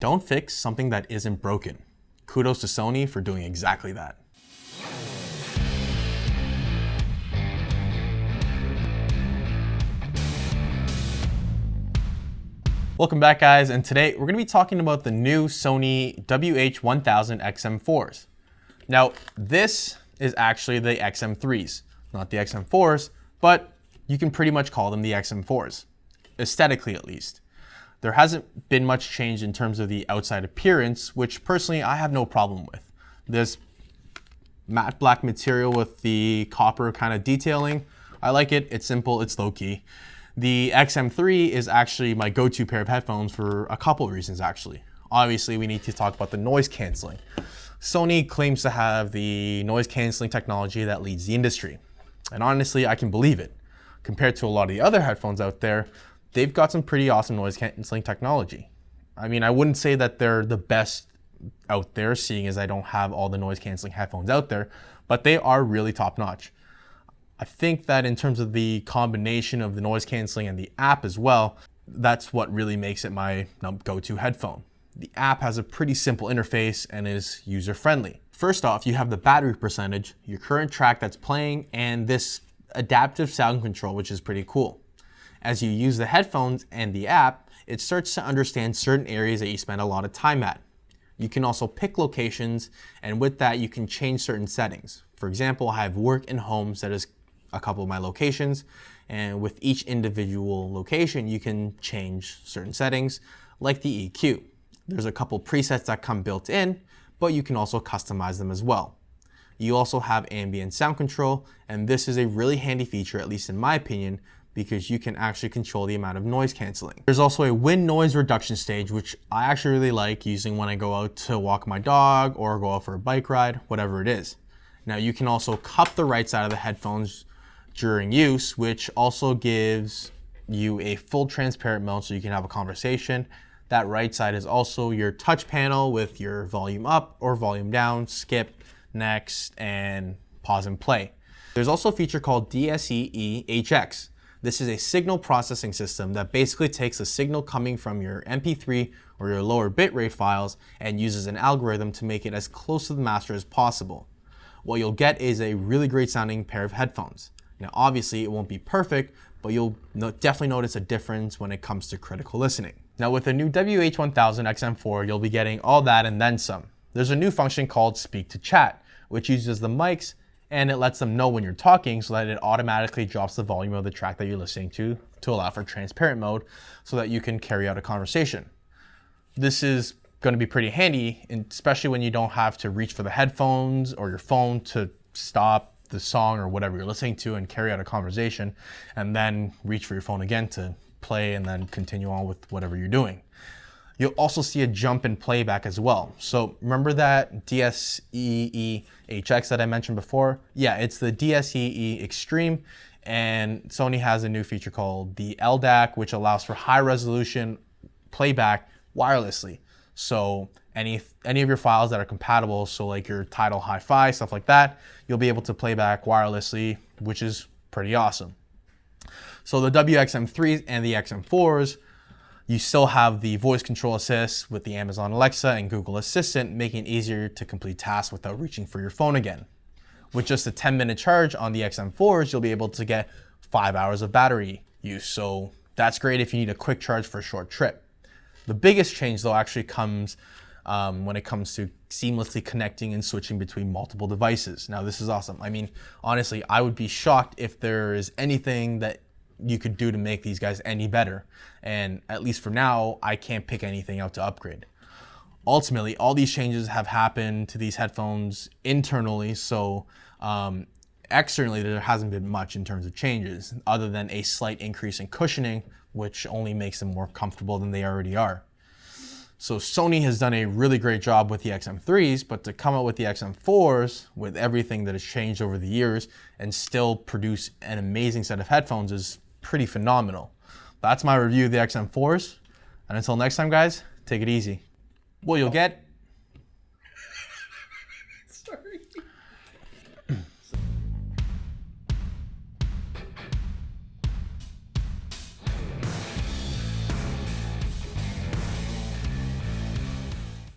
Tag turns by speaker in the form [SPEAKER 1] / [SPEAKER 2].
[SPEAKER 1] Don't fix something that isn't broken. Kudos to Sony for doing exactly that. Welcome back, guys, and today we're going to be talking about the new Sony WH-1000XM4s. Now, this is actually the XM3s, not the XM4s, but you can pretty much call them the XM4s, aesthetically at least. There hasn't been much change in terms of the outside appearance, which personally I have no problem with. This matte black material with the copper kind of detailing, I like it. It's simple, it's low-key. The XM3 is actually my go-to pair of headphones for a couple of reasons, actually. Obviously, we need to talk about the noise canceling. Sony claims to have the noise canceling technology that leads the industry. And honestly, I can believe it. Compared to a lot of the other headphones out there, they've got some pretty awesome noise canceling technology. I mean, I wouldn't say that they're the best out there, seeing as I don't have all the noise canceling headphones out there, but they are really top-notch. I think that in terms of the combination of the noise canceling and the app as well, that's what really makes it my go-to headphone. The app has a pretty simple interface and is user-friendly. First off, you have the battery percentage, your current track that's playing, and this adaptive sound control, which is pretty cool. As you use the headphones and the app, it starts to understand certain areas that you spend a lot of time at. You can also pick locations, and with that, you can change certain settings. For example, I have work and home set as a couple of my locations, and with each individual location you can change certain settings like the EQ. There's a couple presets that come built in, but you can also customize them as well. You also have ambient sound control, and this is a really handy feature, at least in my opinion, because you can actually control the amount of noise canceling. There's also a wind noise reduction stage, which I actually really like using when I go out to walk my dog or go out for a bike ride, whatever it is. Now you can also cup the right side of the headphones during use, which also gives you a full transparent mode so you can have a conversation. That right side is also your touch panel with your volume up or volume down, skip, next, and pause and play. There's also a feature called DSE-HX. This is a signal processing system that basically takes the signal coming from your MP3 or your lower bitrate files and uses an algorithm to make it as close to the master as possible. What you'll get is a really great sounding pair of headphones. Now, obviously, it won't be perfect, but you'll definitely notice a difference when it comes to critical listening. Now, with the new WH-1000XM4, you'll be getting all that and then some. There's a new function called Speak to Chat, which uses the mics and it lets them know when you're talking so that it automatically drops the volume of the track that you're listening to allow for transparent mode so that you can carry out a conversation. This is going to be pretty handy, especially when you don't have to reach for the headphones or your phone to stop the song or whatever you're listening to and carry out a conversation and then reach for your phone again to play and then continue on with whatever you're doing. You'll also see a jump in playback as well. So remember that DSE-HX that I mentioned before? Yeah, it's the DSE Extreme, and Sony has a new feature called the LDAC, which allows for high resolution playback wirelessly. So any of your files that are compatible, so like your Tidal Hi-Fi, stuff like that, you'll be able to play back wirelessly, which is pretty awesome. So the WXM3s and the XM4s, you still have the voice control assist with the Amazon Alexa and Google Assistant, making it easier to complete tasks without reaching for your phone again. With just a 10-minute charge on the XM4s, you'll be able to get 5 hours of battery use. So that's great if you need a quick charge for a short trip. The biggest change, though, actually comes when it comes to seamlessly connecting and switching between multiple devices. Now, this is awesome. I mean, honestly, I would be shocked if there is anything that you could do to make these guys any better. And at least for now, I can't pick anything out to upgrade. Ultimately, all these changes have happened to these headphones internally, so externally, there hasn't been much in terms of changes, other than a slight increase in cushioning, which only makes them more comfortable than they already are. So Sony has done a really great job with the XM3s, but to come out with the XM4s, with everything that has changed over the years, and still produce an amazing set of headphones is pretty phenomenal. That's my review of the XM4s, and until next time, guys, take it easy. What you'll get